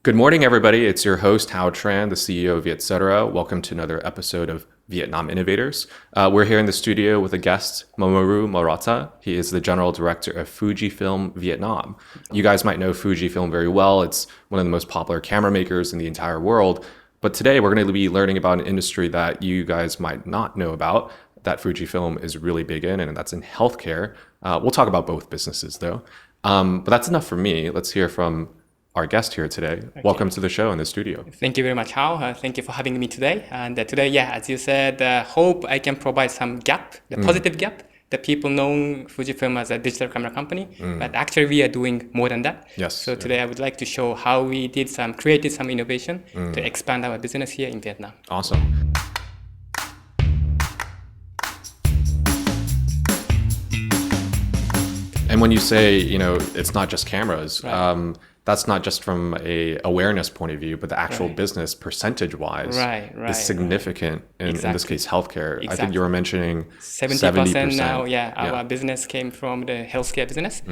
Good morning, everybody. It's your host, Hao Tran, the CEO of Vietcetera. Welcome to another episode of Vietnam Innovators. We're here in the studio with a guest, Mamoru Morota. He is the general director of Fujifilm Vietnam. You guys might know Fujifilm very well. It's one of the most popular camera makers in the entire world. But today we're going to be learning about an industry that you guys might not know about, that Fujifilm is really big in, and that's in healthcare. We'll talk about both businesses, though. But that's enough for me. Let's hear from our guest here today. Okay. Welcome to the show in the studio. Thank you very much, Hao. Thank you for having me today. And today, as you said, hope I can provide some gap, the positive gap, that people know Fujifilm as a digital camera company, but actually we are doing more than that. Yes. So today I would like to show how we created some innovation to expand our business here in Vietnam. Awesome. And when you say, it's not just cameras, right. That's not just from a awareness point of view, but the actual business percentage-wise is significant in this case, healthcare. Exactly. I think you were mentioning 70% now. Our business came from the healthcare business.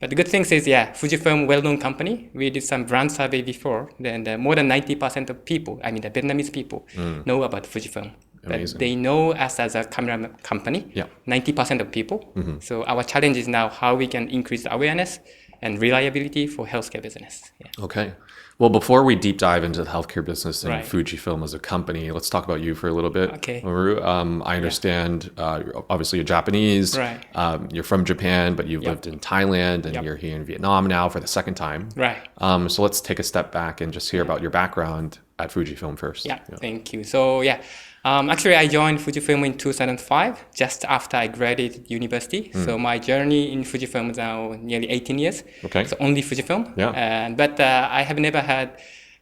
But the good thing is, Fujifilm, well-known company. We did some brand survey before. Then more than 90% of people, the Vietnamese people, know about Fujifilm. Amazing. But they know us as a camera company, 90% of people. So our challenge is now how we can increase the awareness and reliability for healthcare business. Okay. Well, before we deep dive into the healthcare business and Fujifilm as a company, let's talk about you for a little bit. Okay. Mamoru, I understand, obviously you're Japanese. Right. You're from Japan, but you've lived in Thailand and you're here in Vietnam now for the second time. Right. So let's take a step back and just hear about your background at Fujifilm first. Thank you. So actually I joined Fujifilm in 2005, just after I graduated university. So my journey in Fujifilm is now nearly 18 years. Okay. So only Fujifilm. Yeah. But I have never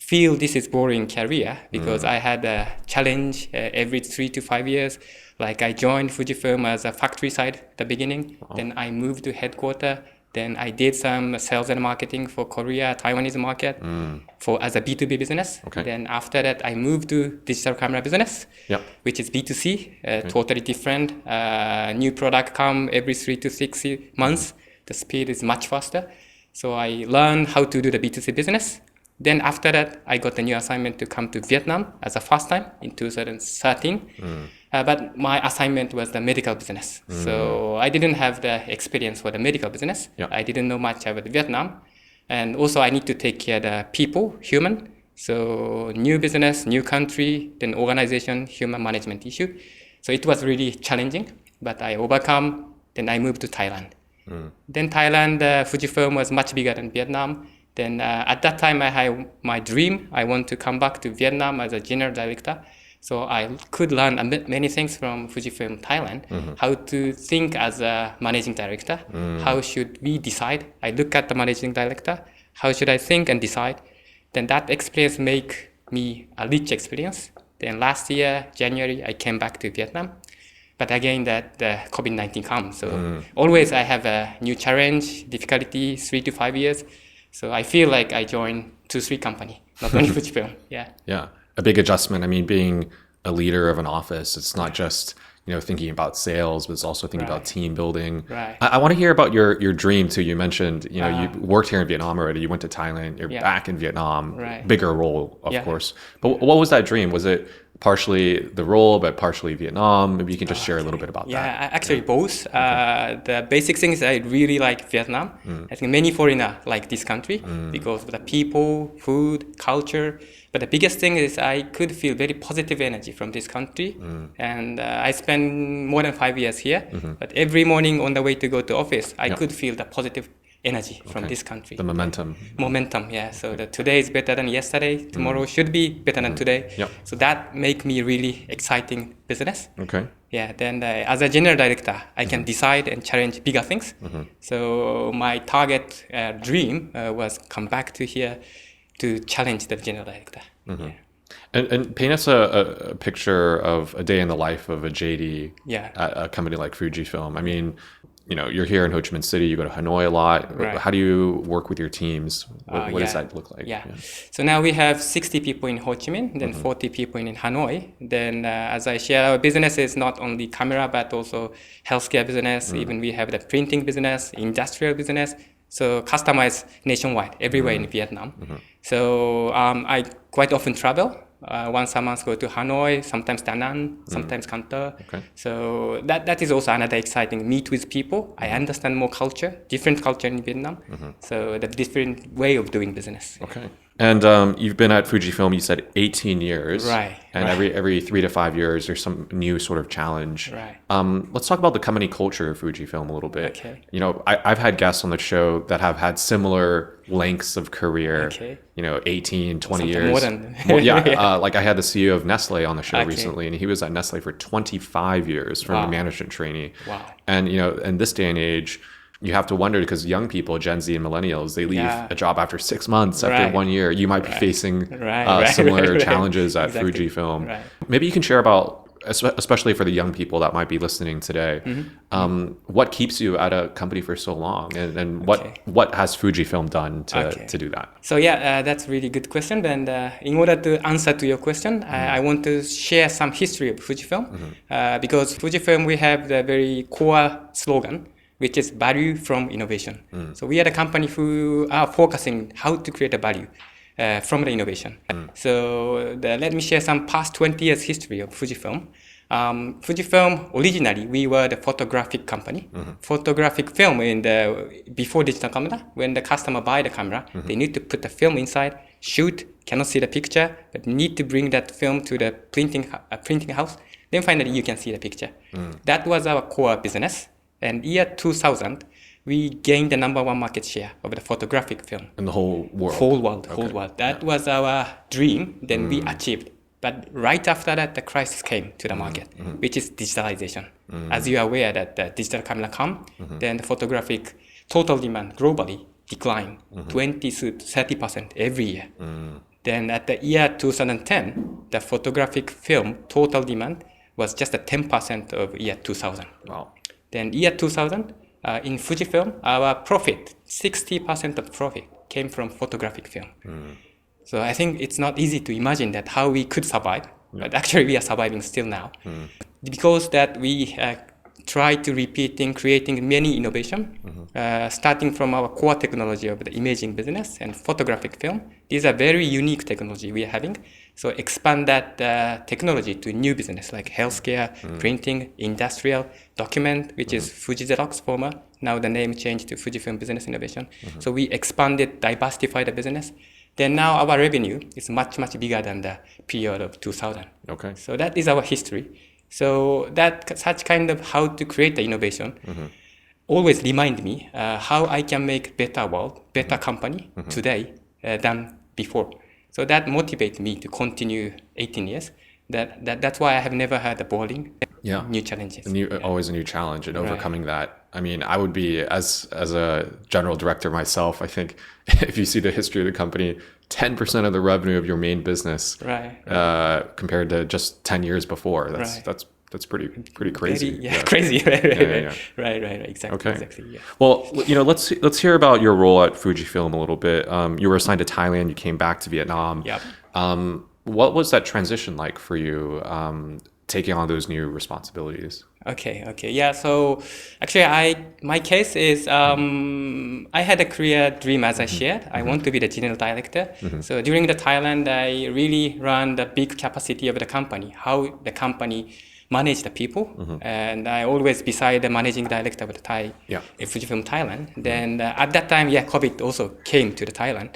feel this is boring career because I had a challenge every 3 to 5 years. Like I joined Fujifilm as a factory side at the beginning. Then I moved to headquarters. Then I did some sales and marketing for Korea, Taiwanese market as a B2B business. Okay. Then after that, I moved to digital camera business, which is B2C, totally different. New product come every 3 to 6 months. The speed is much faster. So I learned how to do the B2C business. Then after that, I got a new assignment to come to Vietnam as a first time in 2013. But my assignment was the medical business. So I didn't have the experience for the medical business. I didn't know much about Vietnam. And also I need to take care of the people, human. So new business, new country, then organization, human management issue. So it was really challenging, but I overcome. Then I moved to Thailand. Then Thailand, Fujifilm was much bigger than Vietnam. Then at that time I had my dream. I want to come back to Vietnam as a general director. So I could learn many things from Fujifilm Thailand, how to think as a managing director, how should we decide. I look at the managing director, how should I think and decide. Then that experience make me a rich experience. Then last year, January, I came back to Vietnam. But again, that the COVID-19 comes. So always I have a new challenge, difficulty, 3 to 5 years. So I feel like I joined 2-3 company, not only Fujifilm. Yeah. A big adjustment. I mean, being a leader of an office, it's not just, thinking about sales, but it's also thinking about team building. Right. I want to hear about your dream too. You mentioned, you worked here in Vietnam already. You went to Thailand. You're back in Vietnam. Right. Bigger role, of course. But what was that dream? Was it partially the role, but partially Vietnam? Maybe you can just share a little bit about that. Actually both. The basic thing is I really like Vietnam. I think many foreigners like this country because of the people, food, culture. But the biggest thing is I could feel very positive energy from this country. And I spent more than 5 years here. But every morning on the way to go to office, I could feel the positive energy from this country. The momentum. So today is better than yesterday. Tomorrow should be better than today. So that make me really exciting business. Okay. Then as a general director, I can decide and challenge bigger things. So my target dream was come back to here to challenge the general director. And paint us a picture of a day in the life of a JD at a company like Fujifilm. I mean, you're here in Ho Chi Minh City, you go to Hanoi a lot. Right. How do you work with your teams? What does that look like? So now we have 60 people in Ho Chi Minh, then 40 people in Hanoi. Then as I share, our business is not only camera, but also healthcare business. Even we have the printing business, industrial business. So customized nationwide, everywhere in Vietnam. So I quite often travel. Once a month go to Hanoi, sometimes Da Nang, sometimes Can Tho. So that is also another exciting, meet with people. I understand more culture, different culture in Vietnam. So the different way of doing business. Okay. And you've been at Fujifilm, you said 18 years. Right. And every 3 to 5 years, there's some new sort of challenge. Right. Let's talk about the company culture of Fujifilm a little bit. Okay. You know, I've had guests on the show that have had similar lengths of career, 18, 20 years. More than. Like I had the CEO of Nestle on the show recently, and he was at Nestle for 25 years from a management trainee. Wow. And, in this day and age, you have to wonder, because young people, Gen Z and millennials, they leave a job after 6 months, after 1 year. You might be facing similar challenges at Fujifilm. Right. Maybe you can share about, especially for the young people that might be listening today, what keeps you at a company for so long, and what has Fujifilm done to do that? So that's a really good question. And in order to answer to your question, I want to share some history of Fujifilm, because Fujifilm, we have the very core slogan, which is value from innovation. So we are the company who are focusing how to create a value from the innovation. So let me share some past 20 years history of Fujifilm. Fujifilm, originally, we were the photographic company. Photographic film before digital camera, when the customer buy the camera, they need to put the film inside, shoot, cannot see the picture, but need to bring that film to the printing house. Then finally, you can see the picture. That was our core business. And year 2000, we gained the #1 market share of the photographic film. In the whole world? Whole world. That was our dream, then we achieved. But right after that, the crisis came to the market, which is digitalization. As you are aware that the digital camera come, then the photographic total demand globally declined 20 to 30% every year. Then at the year 2010, the photographic film total demand was just 10% of year 2000. Wow. Then year 2000, in Fujifilm, our profit, 60% of profit came from photographic film. So I think it's not easy to imagine that how we could survive, but actually we are surviving still now. Because that we try to creating many innovation, starting from our core technology of the imaging business and photographic film. These are very unique technology we are having. So expand that technology to new business like healthcare, printing, industrial, document, which is Fuji Xerox former. Now the name changed to Fujifilm Business Innovation. So we expanded, diversified the business. Then now our revenue is much, much bigger than the period of 2000. Okay. So that is our history. So that such kind of how to create the innovation always remind me how I can make better world, better company today than before. So that motivates me to continue 18 years. That's why I have never had a boring new challenges. Always a new challenge, and overcoming that. I mean, I would be, as a general director myself, I think if you see the history of the company, 10% of the revenue of your main business compared to just 10 years before. That's pretty crazy. Crazy. Right. Exactly. Well, let's hear about your role at Fujifilm a little bit. You were assigned to Thailand. You came back to Vietnam. Yep. What was that transition like for you, taking on those new responsibilities? Okay. Yeah. So actually, my case is I had a career dream, as I shared. I want to be the general director. So during the Thailand, I really ran the big capacity of the company, how the company manage the people, and I always beside the managing director of the Thai Fujifilm Thailand. Then at that time, COVID also came to the Thailand.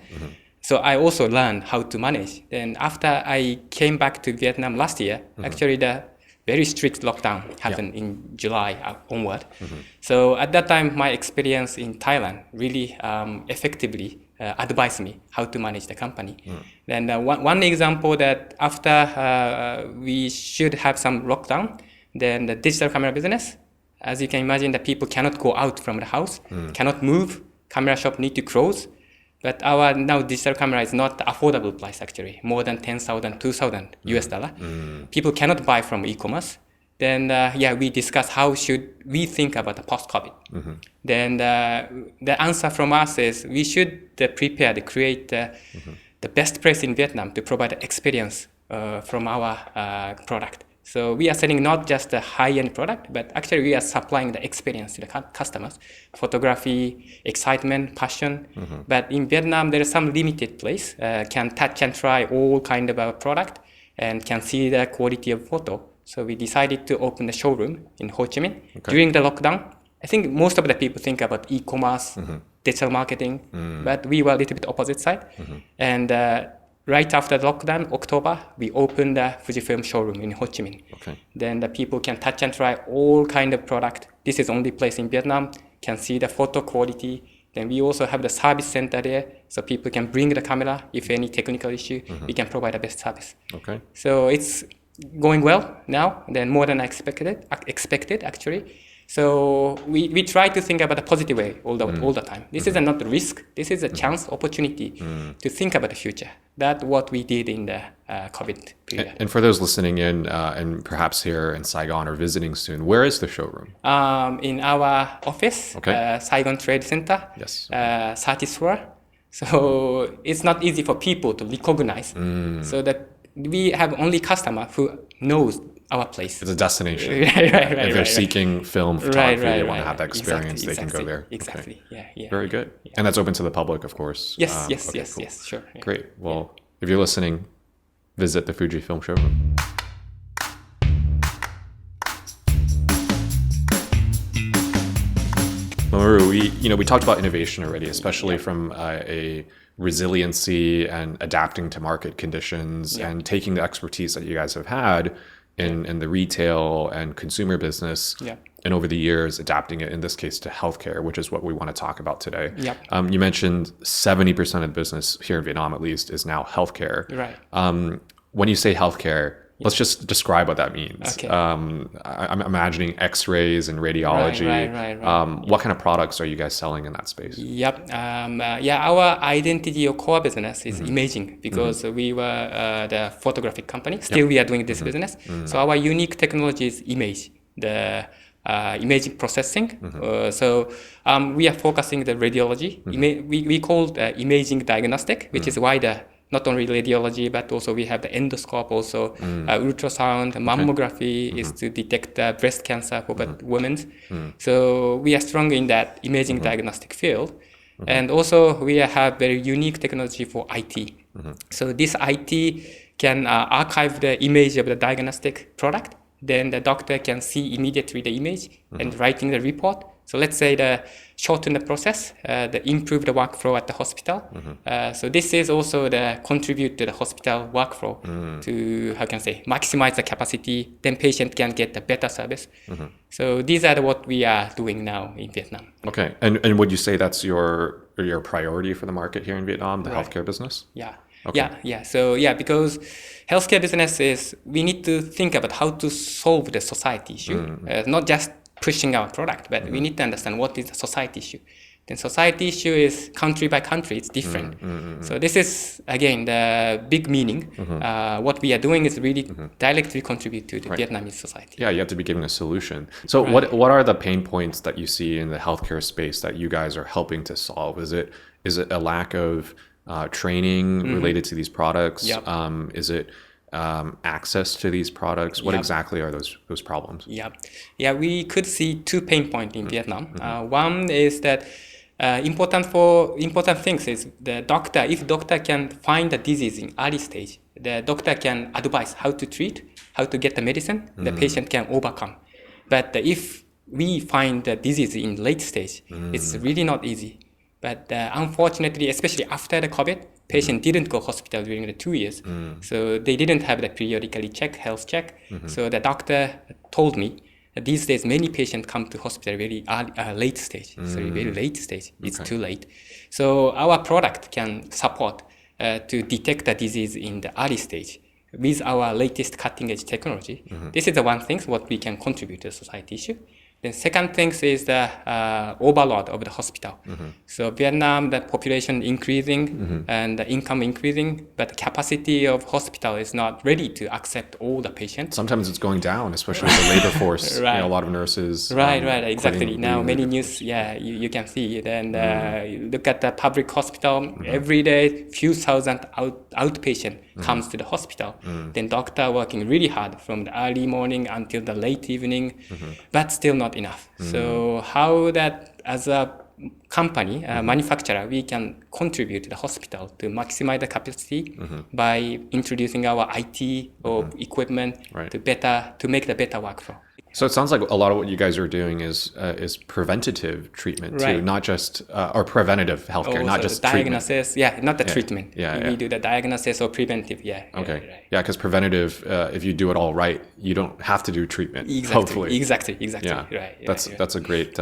So I also learned how to manage. Then after I came back to Vietnam last year, actually the very strict lockdown happened in July onward. So at that time, my experience in Thailand really effectively advised me how to manage the company. Then one example that after we should have some lockdown, then the digital camera business, as you can imagine, the people cannot go out from the house, cannot move, camera shop need to close. But our now digital camera is not affordable price actually, more than 10,000, 2,000 US dollar. People cannot buy from e-commerce. Then we discussed how should we think about the post-COVID. Then the answer from us is we should prepare to create the best place in Vietnam to provide the experience from our product. So we are selling not just a high-end product, but actually we are supplying the experience to the customers, photography, excitement, passion. But in Vietnam, there is some limited place, can touch and try all kind of our product and can see the quality of photo. So we decided to open the showroom in Ho Chi Minh during the lockdown. I think most of the people think about e-commerce, digital marketing, but we were a little bit opposite side. And right after the lockdown, October, we opened the Fujifilm showroom in Ho Chi Minh. Then the people can touch and try all kind of product. This is only place in Vietnam, can see the photo quality. Then we also have the service center there, so people can bring the camera. If any technical issue, we can provide the best service. So it's going well now, then more than I expected actually. So we try to think about a positive way all the time. This is not a risk. This is a chance, opportunity to think about the future. That's what we did in the COVID period. And for those listening in and perhaps here in Saigon or visiting soon, where is the showroom? In our office, Saigon Trade Center, 30th floor. So it's not easy for people to recognize. So that we have only customer who knows our place. It's a destination. If they're seeking film photography, they want to have that experience, they can go there. Exactly. Yeah. Very good. And that's open to the public, of course. Yes, sure. Yeah. Great. Well, if you're listening, visit the Fujifilm showroom. Mamoru, we talked about innovation already, especially from a resiliency and adapting to market conditions and taking the expertise that you guys have had in the retail and consumer business, and over the years adapting it, in this case, to healthcare, which is what we want to talk about today. You mentioned 70% of the business here in Vietnam, at least, is now healthcare. When you say healthcare, let's just describe what that means. I'm imagining X-rays and radiology. What kind of products are you guys selling in that space? Our identity or core business is imaging, because we were the photographic company. Still, we are doing this business. So our unique technology is image, the imaging processing. So we are focusing the radiology. We call imaging diagnostic, which is wider. Not only radiology, but also we have the endoscope, also ultrasound, mammography is to detect breast cancer for women. So we are strong in that imaging diagnostic field. And also we have very unique technology for IT. So this IT can archive the image of the diagnostic product. Then the doctor can see immediately the image and writing the report. So let's say the shorten the process, the improve the workflow at the hospital. So this is also the contribute to the hospital workflow to, maximize the capacity. Then patient can get the better service. So these are what we are doing now in Vietnam. Okay, and would you say that's your priority for the market here in Vietnam, the healthcare business? So because healthcare business is, we need to think about how to solve the society issue, not just pushing our product, but we need to understand what is the society issue. Then society issue is country by country, it's different. So this is, again, the big meaning. What we are doing is really directly contribute to the Vietnamese society. Yeah, you have to be giving a solution. So what are the pain points that you see in the healthcare space that you guys are helping to solve? Is it a lack of training related to these products? Is it access to these products? What exactly are those problems? We could see two pain points in Vietnam. One is that important things is the doctor. If doctor can find the disease in early stage, the doctor can advise how to treat, how to get the medicine. The patient can overcome. But if we find the disease in late stage, it's really not easy. But unfortunately, especially after the COVID, patient didn't go hospital during the 2 years. So they didn't have the periodically health check. So the doctor told me that these days many patients come to hospital very late stage. Very late stage. It's too late. So our product can support to detect the disease in the early stage with our latest cutting edge technology. This is the one thing what we can contribute to the society issue. Then second thing is the overload of the hospital. So Vietnam, the population increasing and the income increasing, but the capacity of hospital is not ready to accept all the patients. Sometimes it's going down, especially with the labor force. Right. A lot of nurses. Right, exactly. Now many news, you can see it. And you look at the public hospital, every day few thousand outpatient comes to the hospital. Then doctor working really hard from the early morning until the late evening, but still not enough. So how that as a company, manufacturer, we can contribute to the hospital to maximize the capacity by introducing our IT or equipment to make the better workflow. So it sounds like a lot of what you guys are doing is preventative treatment too, not just or preventative healthcare, not just diagnosis. Treatment. Not the treatment. We do the diagnosis or preventive. Okay. Because preventative, if you do it all right, you don't have to do treatment. Hopefully. Exactly. Yeah. That's a great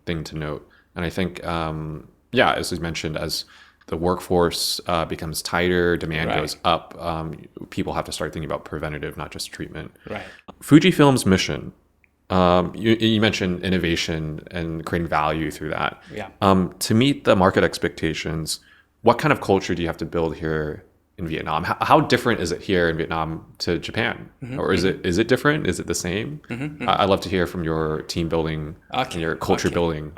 thing to note. And I think, as you mentioned, as the workforce becomes tighter, demand goes up, people have to start thinking about preventative, not just treatment. Right. Fujifilm's mission. You mentioned innovation and creating value through that. To meet the market expectations, what kind of culture do you have to build here in Vietnam? How different is it here in Vietnam to Japan? Or is it different? Is it the same? I'd love to hear from your team building and your culture building.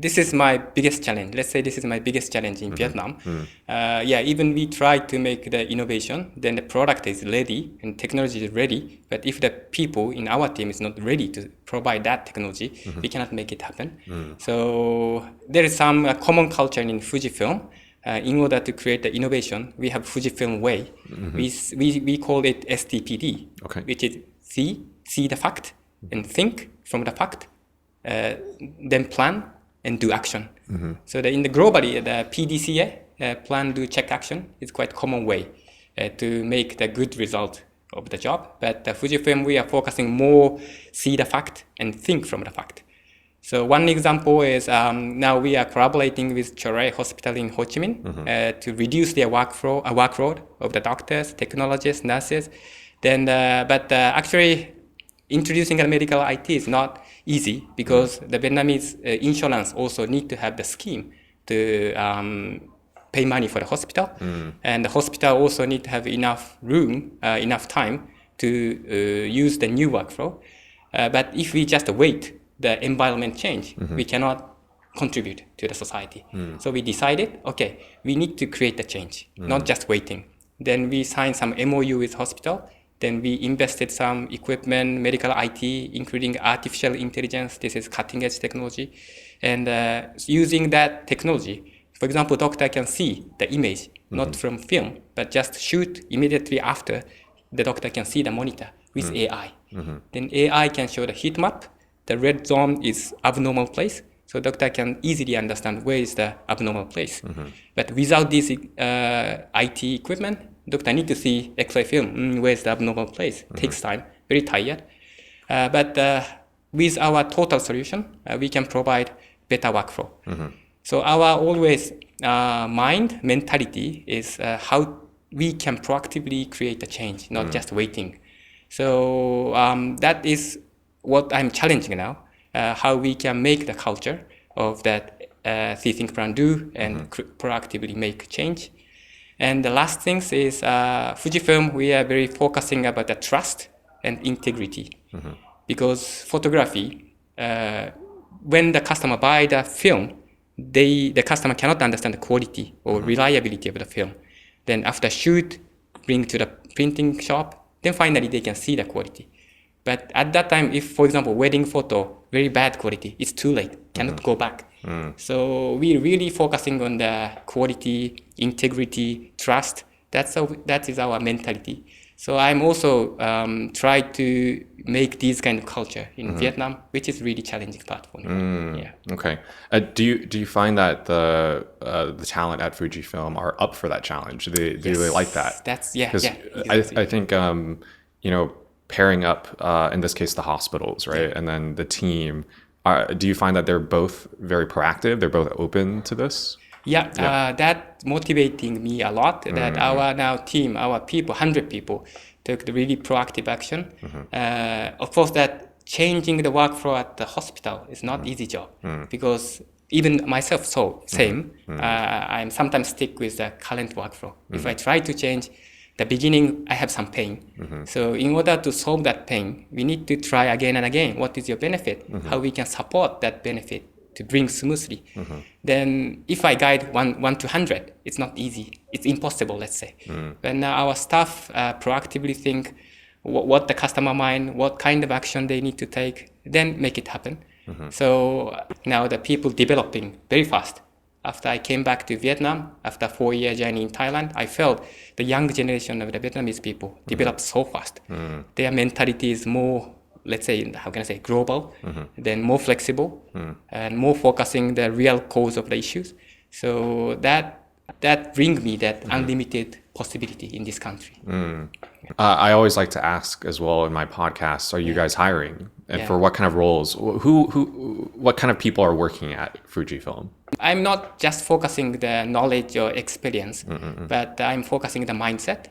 This is my biggest challenge. Let's say this is my biggest challenge in Vietnam. Even we try to make the innovation, then the product is ready and technology is ready. But if the people in our team is not ready to provide that technology, we cannot make it happen. So there is some common culture in Fujifilm. In order to create the innovation, we have Fujifilm way. We call it STPD, which is see the fact and think from the fact, then plan and do action. So in the globally, the PDCA, plan, do, check, action, is quite common way to make the good result of the job. But Fujifilm, we are focusing more see the fact and think from the fact. So one example is now we are collaborating with Choray Hospital in Ho Chi Minh to reduce their workload of the doctors, technologists, nurses. Actually introducing a medical IT is not easy because the Vietnamese insurance also need to have the scheme to pay money for the hospital. And the hospital also need to have enough room, enough time to use the new workflow. But if we just wait, the environment change, we cannot contribute to the society. So we decided, we need to create the change, not just waiting. Then we signed some MOU with hospital. Then we invested some equipment, medical IT, including artificial intelligence. This is cutting edge technology. And using that technology, for example, doctor can see the image, not from film, but just shoot immediately after the doctor can see the monitor with AI. Then AI can show the heat map. The red zone is abnormal place, so doctor can easily understand where is the abnormal place. But without this IT equipment, doctor need to see X-ray film, where is the abnormal place. Takes time, very tired. But with our total solution, we can provide better workflow. So our always mentality is how we can proactively create a change, not just waiting. So that is what I'm challenging now, how we can make the culture of that see, think, plan, do, and proactively make change. And the last thing is Fujifilm, we are very focusing about the trust and integrity. Because photography, when the customer buy the film, the customer cannot understand the quality or reliability of the film. Then after shoot, bring to the printing shop, then finally they can see the quality. But at that time, if, for example, wedding photo, very bad quality, it's too late, cannot go back. So we're really focusing on the quality, integrity, trust. That is our mentality. So I'm also try to make this kind of culture in Vietnam, which is really challenging part for me. Okay. Do you find that the talent at Fujifilm are up for that challenge? Do they like that? Exactly. I think pairing up, in this case, the hospitals, right? And then the team, do you find that they're both very proactive? They're both open to this? That motivating me a lot, that our now team, our people, 100 people, took the really proactive action. Of course, that changing the workflow at the hospital is not easy job because even myself same. I'm sometimes stick with the current workflow. If I try to change the beginning, I have some pain. So in order to solve that pain, we need to try again and again. What is your benefit? How we can support that benefit to bring smoothly. Then if I guide 1 to 100, it's not easy. It's impossible, let's say. When our staff proactively think what the customer mind, what kind of action they need to take, then make it happen. So now the people developing very fast. After I came back to Vietnam, after a 4-year journey in Thailand, I felt the young generation of the Vietnamese people develop so fast. Their mentality is more, let's say, how can I say, global, then more flexible, and more focusing the real cause of the issues. So that brings me that unlimited possibility in this country. I always like to ask as well in my podcasts, are you guys hiring? And for what kind of roles? What kind of people are working at Fujifilm? I'm not just focusing the knowledge or experience, but I'm focusing the mindset.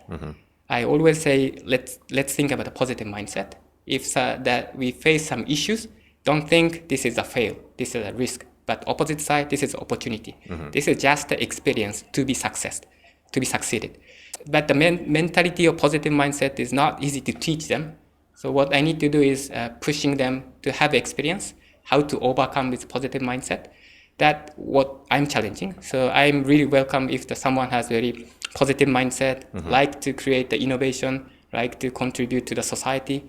I always say, let's think about a positive mindset. If that we face some issues, don't think this is a fail, this is a risk. But opposite side, this is opportunity. This is just the experience to be succeeded. But the mentality of positive mindset is not easy to teach them. So what I need to do is pushing them to have experience, how to overcome this positive mindset. That's what I'm challenging. So I'm really welcome if someone has very positive mindset, like to create the innovation, like to contribute to the society.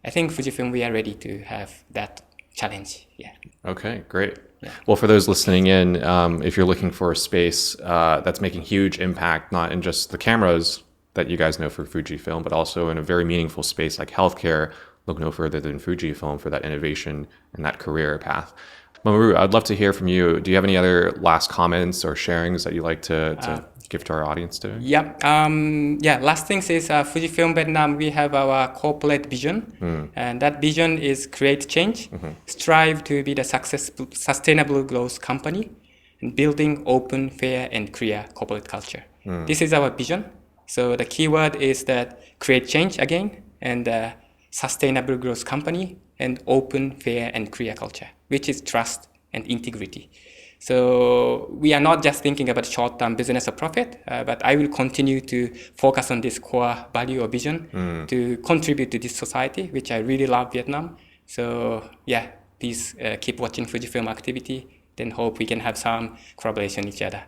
I think Fujifilm, we are ready to have that challenge. Yeah. Okay, great. Yeah. Well, for those listening in, if you're looking for a space that's making huge impact, not in just the cameras that you guys know for Fujifilm, but also in a very meaningful space like healthcare, look no further than Fujifilm for that innovation and that career path. Mamoru, I'd love to hear from you. Do you have any other last comments or sharings that you'd like to give to our audience today? Last thing is Fujifilm Vietnam, we have our corporate vision. And that vision is create change, strive to be the sustainable growth company, and building open, fair, and clear corporate culture. This is our vision. So the keyword is that create change again, and sustainable growth company, and open, fair, and clear culture, which is trust and integrity. So we are not just thinking about short-term business or profit, but I will continue to focus on this core value or vision to contribute to this society, which I really love Vietnam. So please keep watching Fujifilm activity. Then hope we can have some collaboration each other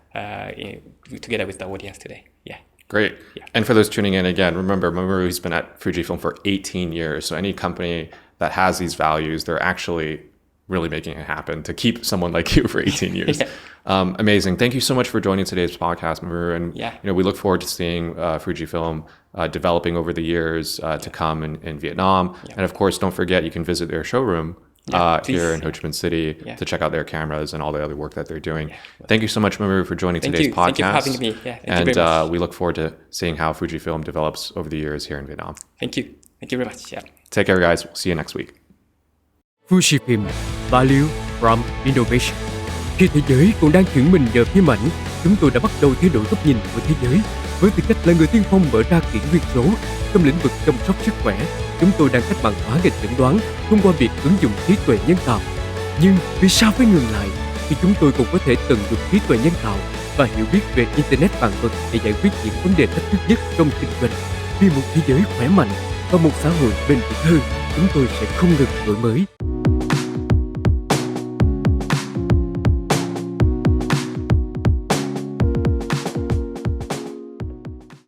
together with the audience today. Yeah. Great. Yeah. And for those tuning in, again, remember, Mamoru's been at Fujifilm for 18 years. So any company that has these values, they're actually really making it happen to keep someone like you for 18 years. Amazing. Thank you so much for joining today's podcast, Mamoru. And we look forward to seeing Fujifilm developing over the years to come in Vietnam. And of course, don't forget, you can visit their showroom here in Ho Chi Minh City to check out their cameras and all the other work that they're doing. Thank you so much, Mamoru, for joining today's podcast. Thank you for having me. And we look forward to seeing how Fujifilm develops over the years here in Vietnam. Thank you. Thank you very much. Take care, guys. We'll see you next week. Fujifilm, Value from Innovation. Khi thế giới cũng đang chuyển mình vào phim ảnh, chúng tôi đã bắt đầu thay đổi góc nhìn của thế giới. Với tư cách là người tiên phong mở ra kỷ nguyên số trong lĩnh vực chăm sóc sức khỏe, chúng tôi đang cách mạng hóa ngành chẩn đoán thông qua việc ứng dụng trí tuệ nhân tạo. Nhưng vì sao phải ngừng lại khi chúng tôi cũng có thể tận dụng trí tuệ nhân tạo và hiểu biết về Internet vạn vật để giải quyết những vấn đề thách thức nhất trong kinh doanh? Vì một thế giới khỏe mạnh và một xã hội bền vững hơn, chúng tôi sẽ không ngừng đổi mới.